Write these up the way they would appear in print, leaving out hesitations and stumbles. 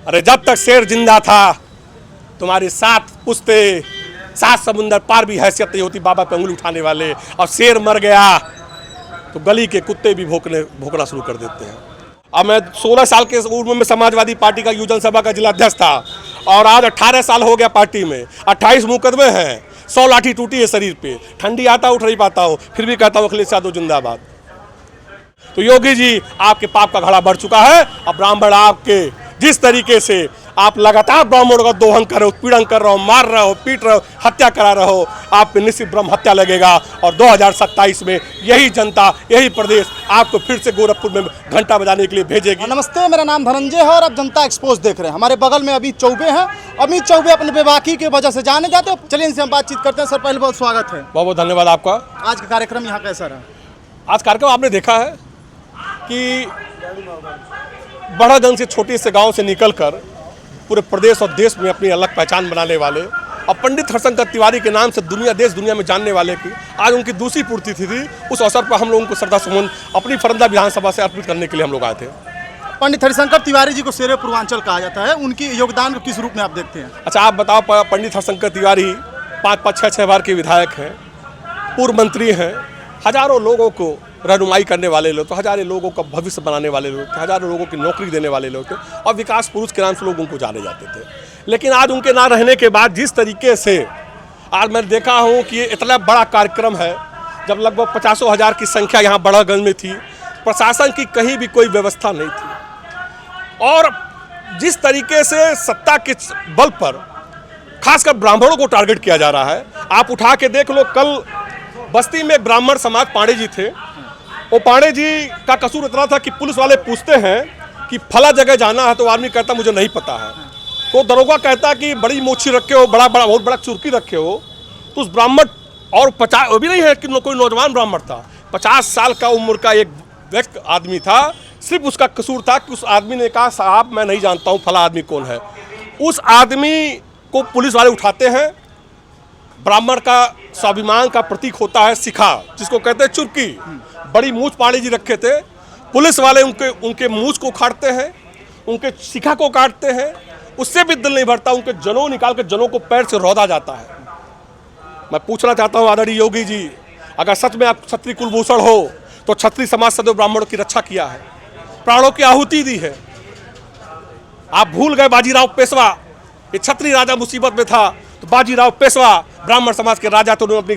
अरे जब तक शेर जिंदा था तुम्हारी 7 पुश्ते 7 समुंदर पार भी हैसियत नहीं होती बाबा पे उंगली उठाने वाले। और शेर मर गया तो गली के कुत्ते भी भौंकना शुरू कर देते हैं। अब मैं 16 साल के उम्र में समाजवादी पार्टी का युवजन सभा का जिला अध्यक्ष था और आज 18 साल हो गया पार्टी में। 28 मुकदमे हैं, 100 लाठी टूटी है शरीर पे, ठंडी आता उठ नहीं पाता हूँ, फिर भी कहता हूँ अखिलेश यादव जिंदाबाद। तो योगी जी आपके पाप का घड़ा बढ़ चुका है। अब ब्राह्मण आपके जिस तरीके से आप लगातार ब्राह्मणों का दोहन कर रहे हो, उत्पीड़न कर रहे हो, मार रहे हो, पीट रहे हो, हत्या करा रहे हो, आप पे निश्चित ब्रह्म हत्या लगेगा। और 2027 में यही जनता, यही प्रदेश आपको फिर से गोरखपुर में घंटा बजाने के लिए भेजेगी। नमस्ते, मेरा नाम धनंजय है और आप जनता एक्सपोज देख रहे हैं। हमारे बगल में अमित चौबे हैं। अमित चौबे अपने बेबाकी की वजह से जाने जाते हैं। चलिए इनसे हम बातचीत करते हैं। सर पहले बहुत स्वागत है। बहुत बहुत धन्यवाद आपका। आज का कार्यक्रम यहाँ कैसा रहा? आज कार्यक्रम आपने देखा है कि बड़ागंज से छोटे से गांव से निकलकर पूरे प्रदेश और देश में अपनी अलग पहचान बनाने वाले और पंडित हरशंकर तिवारी के नाम से देश दुनिया में जानने वाले की आज उनकी दूसरी पूर्ति थी। उस अवसर पर हम लोगों को श्रद्धा सुमन अपनी फरंदा विधानसभा से अर्पित करने के लिए हम लोग आए थे। पंडित हरिशंकर तिवारी जी को शेरे पूर्वांचल कहा जाता है, उनकी योगदान को किस रूप में आप देखते हैं? अच्छा आप बताओ, पंडित हरशंकर तिवारी 5-5, 6-6 बार के विधायक हैं, पूर्व मंत्री हैं, हजारों लोगों को रहनुमाई करने वाले लोग थे, हजारों लोगों का भविष्य बनाने वाले लोग थे, हजारों लोगों की नौकरी देने वाले लोग थे और विकास पुरुष के नाम से लोग उनको जाने जाते थे। लेकिन आज उनके ना रहने के बाद जिस तरीके से आज मैं देखा हूँ कि ये इतना बड़ा कार्यक्रम है, जब लगभग 50,000 की संख्या यहाँ बड़ागंज में थी, प्रशासन की कहीं भी कोई व्यवस्था नहीं थी और जिस तरीके से सत्ता के बल पर खासकर ब्राह्मणों को टारगेट किया जा रहा है। आप उठा के देख लो, कल बस्ती में ब्राह्मण समाज पांडे जी थे। वो पांडे जी का कसूर इतना था कि पुलिस वाले पूछते हैं कि फला जगह जाना है तो आदमी कहता मुझे नहीं पता है। तो दरोगा कहता कि बड़ी मोछी रखे हो, बहुत बड़ा चुरकी रखे हो। तो उस ब्राह्मण और 50 वो भी नहीं है कि कोई नौजवान ब्राह्मण था, 50 साल का उम्र का एक व्यक्ति आदमी था। सिर्फ उसका कसूर था कि उस आदमी ने कहा साहब मैं नहीं जानता हूँ फला आदमी कौन है। उस आदमी को पुलिस वाले उठाते हैं। ब्राह्मण का स्वाभिमान का प्रतीक होता है शिखा, जिसको कहते हैं चुरकी। बड़ी मूछ पांडे जी रखे थे। पुलिस वाले उनके मूछ को उखाड़ते हैं, उनके शिखा को काटते हैं। उससे भी दिल नहीं भरता, उनके जनों निकाल के जनों को पैर से रौदा जाता है। मैं पूछना चाहता हूँ आदरणीय योगी जी, अगर सच में आप क्षत्रिय कुलभूषण हो तो क्षत्रिय समाज सदैव ब्राह्मणों की रक्षा किया है, प्राणों की आहुति दी है। आप भूल गए बाजीराव पेशवा, ये क्षत्रिय राजा मुसीबत में था तो बाजीराव पेशवा ब्राह्मण समाज के राजा, तो उन्होंने अपनी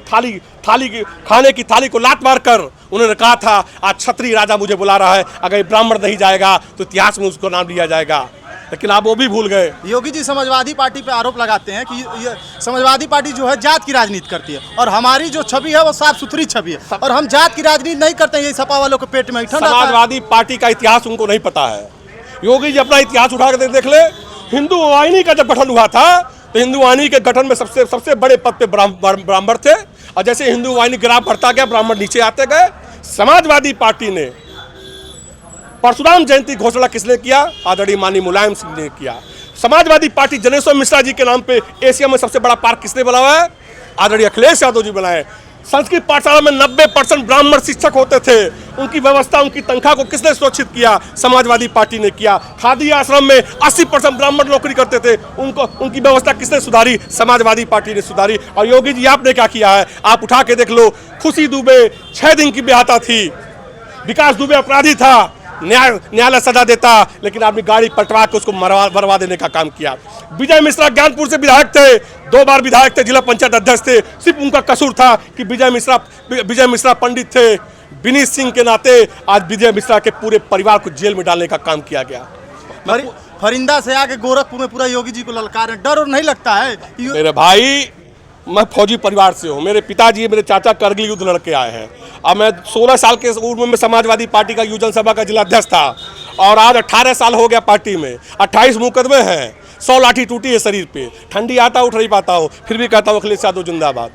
थाली की खाने की थाली को लात मारकर उन्होंने कहा था आज क्षत्रिय राजा मुझे बुला रहा है, अगर ये ब्राह्मण नहीं जाएगा तो इतिहास में उसको नाम लिया जाएगा। लेकिन आप वो भी भूल गए। योगी जी समाजवादी पार्टी पे आरोप लगाते हैं कि ये समाजवादी पार्टी जो है जात की राजनीति करती है और हमारी जो छवि है वो साफ सुथरी छवि है और हम जात की राजनीति नहीं करते हैं। ये सपा वालों के पेट में समाजवादी पार्टी का इतिहास उनको नहीं पता है। योगी जी अपना इतिहास उठा कर देख ले। हिंदू वाहिनी का जब गठन हुआ था तो हिंदू वाहिनी के गठन में सबसे बड़े पद पे ब्राह्मण थे और जैसे हिंदू वाहिनी ग्राफ बढ़ता गया ब्राह्मण नीचे आते गए। समाजवादी पार्टी ने परशुराम जयंती घोषणा किसने किया? आदरणीय माननीय मुलायम सिंह ने किया। समाजवादी पार्टी जनेश्वर मिश्रा जी के नाम पे एशिया में सबसे बड़ा पार्क किसने बनाया है? आदरणीय अखिलेश यादव जी बनाए। संस्कृत पाठशाला में 90% ब्राह्मण शिक्षक होते थे, उनकी व्यवस्था उनकी तनख्वाह को किसने सुरक्षित किया? समाजवादी पार्टी ने किया। खादी आश्रम में 80% ब्राह्मण नौकरी करते थे, उनकी व्यवस्था किसने सुधारी? समाजवादी पार्टी ने सुधारी। और योगी जी आपने क्या किया है? आप उठा के देख लो। खुशी दुबे 6 दिन की बेहता थी, विकास दुबे अपराधी था, न्यायालय सजा देता, लेकिन आपने गाड़ी पलटवा के उसको मरवा देने का काम किया। विजय मिश्रा ज्ञानपुर से विधायक थे, 2 बार विधायक थे, जिला पंचायत अध्यक्ष थे। सिर्फ उनका कसूर था कि विजय मिश्रा पंडित थे। विनीत सिंह के नाते आज विजय मिश्रा के पूरे परिवार को जेल में डालने का काम किया गया। फरिंदा से आके गोरखपुर में पूरा योगी जी को ललकार, डर और नहीं लगता है? मेरे भाई, मैं फौजी परिवार से हूँ। मेरे पिताजी मेरे चाचा करगिल युद्ध लड़के आए हैं। अब मैं 16 साल के उम्र में समाजवादी पार्टी का युवजन सभा का जिला अध्यक्ष था और आज 18 साल हो गया पार्टी में। 28 मुकदमे हैं, 100 लाठी टूटी है शरीर पे, ठंडी आता उठ नहीं पाता हूँ, फिर भी कहता हूँ अखिलेश यादव जिंदाबाद।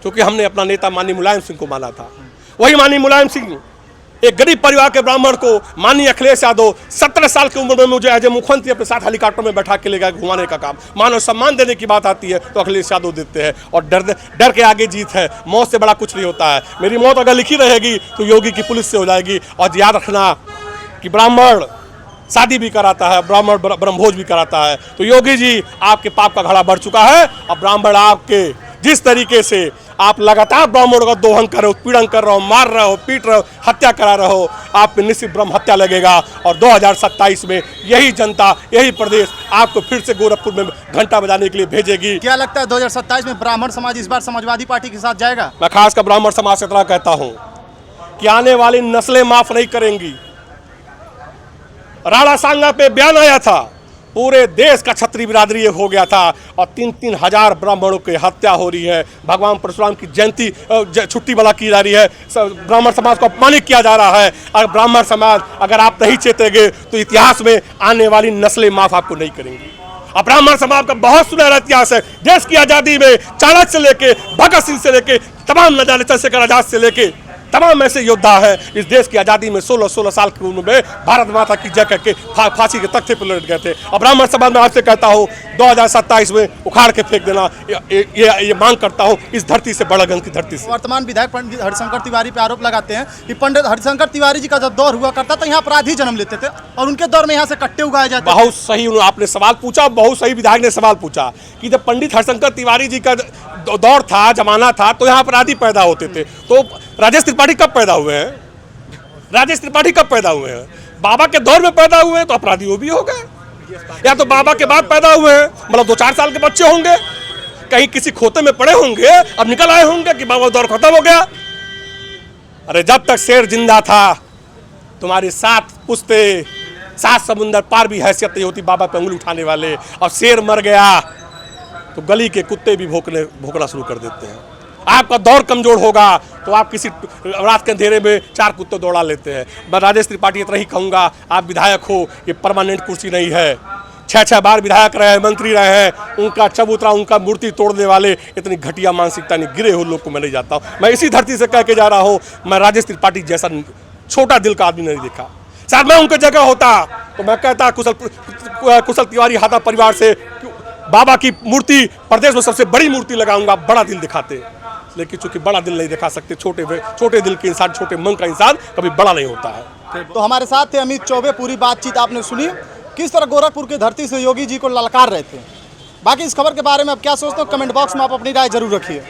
क्योंकि हमने अपना नेता माननीय मुलायम सिंह को माना था। वही माननीय मुलायम सिंह एक गरीब परिवार के ब्राह्मण को माननीय अखिलेश यादव 17 साल की उम्र में मुझे एज ए मुख्यमंत्री अपने साथ हेलीकॉप्टर में बैठा के ले गए घुमाने का काम। मानव सम्मान देने की बात आती है तो अखिलेश यादव देते हैं और डर के आगे जीत है। मौत से बड़ा कुछ नहीं होता है। मेरी मौत अगर लिखी रहेगी तो योगी की पुलिस से हो जाएगी। और याद रखना कि ब्राह्मण शादी भी कराता है, ब्राह्मण ब्रह्मभोज भी कराता है। तो योगी जी, आपके पाप का घड़ा बढ़ चुका है। अब ब्राह्मण आपके जिस तरीके से आप लगातार ब्राह्मणों का दोहन कर रहे हो, उत्पीड़न कर रहे हो, मार रहे हो, पीट रहे हो, हत्या करा रहे हो, आप पे निश्चित ब्रह्म हत्या लगेगा। और 2027 में यही जनता, यही प्रदेश आपको फिर से गोरखपुर में घंटा बजाने के लिए भेजेगी। क्या लगता है 2027 में ब्राह्मण समाज इस बार समाजवादी पार्टी के साथ जाएगा? मैं खासकर ब्राह्मण समाज से इतना कहता हूं कि आने वाली नस्लें माफ नहीं करेंगी। राणा सांगा पे बयान आया था, पूरे देश का क्षत्रिय बिरादरी हो गया था और 3-3 हजार ब्राह्मणों की हत्या हो रही है। भगवान परशुराम की जयंती छुट्टी वाला की जा रही है। ब्राह्मण समाज को अपमानित किया जा रहा है। और ब्राह्मण समाज अगर आप नहीं चेतेंगे तो इतिहास में आने वाली नस्लें माफ आपको नहीं करेंगी। और ब्राह्मण समाज का बहुत सुनहरा इतिहास है। देश की आज़ादी में चाणक्य से लेके भगत सिंह से लेके तमाम न जाने चंद्रशेखर आजाद से लेके तमाम ऐसे योद्धा हैं इस देश की आज़ादी में 16-16 साल की उम्र में भारत माता की जय करके फांसी के तख्ते पर लट गए थे। और ब्राह्मण समाज में आपसे कहता हूँ 2027 में उखाड़ के फेंक देना, ये मांग करता हूँ इस धरती से, बड़ागंज की धरती से। वर्तमान विधायक पंडित हरिशंकर तिवारी पे आरोप लगाते हैं कि पंडित हरिशंकर तिवारी जी का जब दौर हुआ करता तो यहाँ अपराधी जन्म लेते थे और उनके दौर में यहाँ से कट्टे उगाए जाते थे। बहुत सही आपने सवाल पूछा, बहुत सही विधायक ने सवाल पूछा कि जब पंडित हरिशंकर तिवारी जी का दौर था, जमाना था, तो यहाँ अपराधी पैदा होते थे। तो राजेश त्रिपाठी कब पैदा हुए हैं? राजेश त्रिपाठी कब पैदा हुए हैं? बाबा के दौर में पैदा हुए हैं तो अपराधी वो भी हो गए, या तो बाबा के बाद पैदा हुए हैं, मतलब 2-4 साल के बच्चे होंगे, कहीं किसी खोते में पड़े होंगे, अब निकल आए होंगे कि बाबा दौर खत्म हो गया। अरे जब तक शेर जिंदा था तुम्हारी 7 पुश्ते 7 समुंदर पार भी हैसियत नहीं होती बाबा पे उंगली उठाने वाले। और शेर मर गया तो गली के कुत्ते भी भौंकना शुरू कर देते हैं। आपका दौर कमजोर होगा तो आप किसी रात के अंधेरे में 4 कुत्ते दौड़ा लेते हैं। मैं राजेश त्रिपाठी इतना ही कहूँगा, आप विधायक हो, ये परमानेंट कुर्सी नहीं है। 6-6 बार विधायक रहे हैं, मंत्री रहे हैं, उनका चबूतरा, उनका मूर्ति तोड़ने वाले इतनी घटिया मानसिकता नहीं गिरे हुए लोग को मैं नहीं जाता हूँ। मैं इसी धरती से कह के जा रहा हूँ, मैं राजेश त्रिपाठी जैसा छोटा दिल का आदमी नहीं देखा। शायद मैं उनकी जगह होता तो मैं कहता कुशल तिवारी हाथा परिवार से बाबा की मूर्ति प्रदेश में सबसे बड़ी मूर्ति लगाऊंगा, बड़ा दिल दिखाते। लेकिन चूंकि बड़ा दिल नहीं दिखा सकते, छोटे दिल के इंसान, छोटे मन का इंसान कभी बड़ा नहीं होता है। तो हमारे साथ थे अमित चौबे। पूरी बातचीत आपने सुनी, किस तरह गोरखपुर की धरती से योगी जी को ललकार रहे थे। बाकी इस खबर के बारे में आप क्या सोचते हो, कमेंट बॉक्स में आप अपनी राय जरूर रखिए।